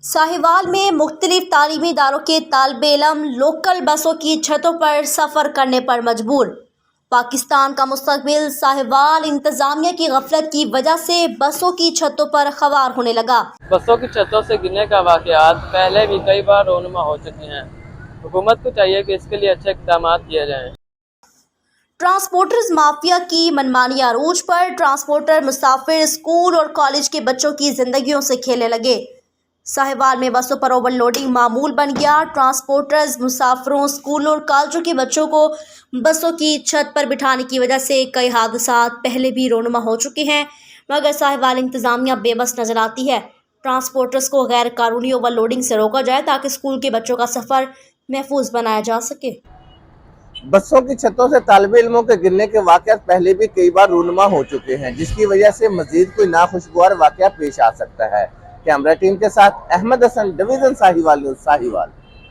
साहिवाल में मुख्तलिफ तालीमी इदारों के तालिब इल्म लोकल बसों की छतों पर सफ़र करने पर मजबूर। पाकिस्तान का मुस्तकबिल साहिवाल इंतज़ामिया की गफलत की वजह से बसों की छतों पर ख़वार होने लगा। बसों की छतों से गिरने का वाक़यात पहले भी कई बार रोनुमा हो चुके हैं। हुकूमत को चाहिए कि इसके लिए अच्छे इक़दाम किए जाएं। ट्रांसपोर्टर्स माफिया की मनमानी अरूज पर ट्रांसपोर्टर मुसाफिर स्कूल और कॉलेज के बच्चों की जिंदगियों से खेलने लगे। साहिवाल में बसों पर ओवरलोडिंग मामूल बन गया। ट्रांसपोर्टर्स मुसाफिरों स्कूलों और कॉलेजों के बच्चों को बसों की छत पर बिठाने की वजह से कई हादसा पहले भी रोनुमा हो चुके हैं, मगर साहिवाल इंतज़ामिया बेबस नजर आती है। ट्रांसपोर्टर्स को गैर कानूनी ओवरलोडिंग से रोका जाए ताकि स्कूल के बच्चों का सफ़र महफूज बनाया जा सके। बसों की छतों से तालिब इल्मों के गिरने के वाक़यात पहले भी कई बार रूनुमा हो चुके हैं, जिसकी वजह से मजीद कोई नाखुशगवार वाक़या पेश आ सकता है। कैमरा टीम के साथ अहमद हसन, डिवीज़न साहिवाल न्यूज़, साहिवाल।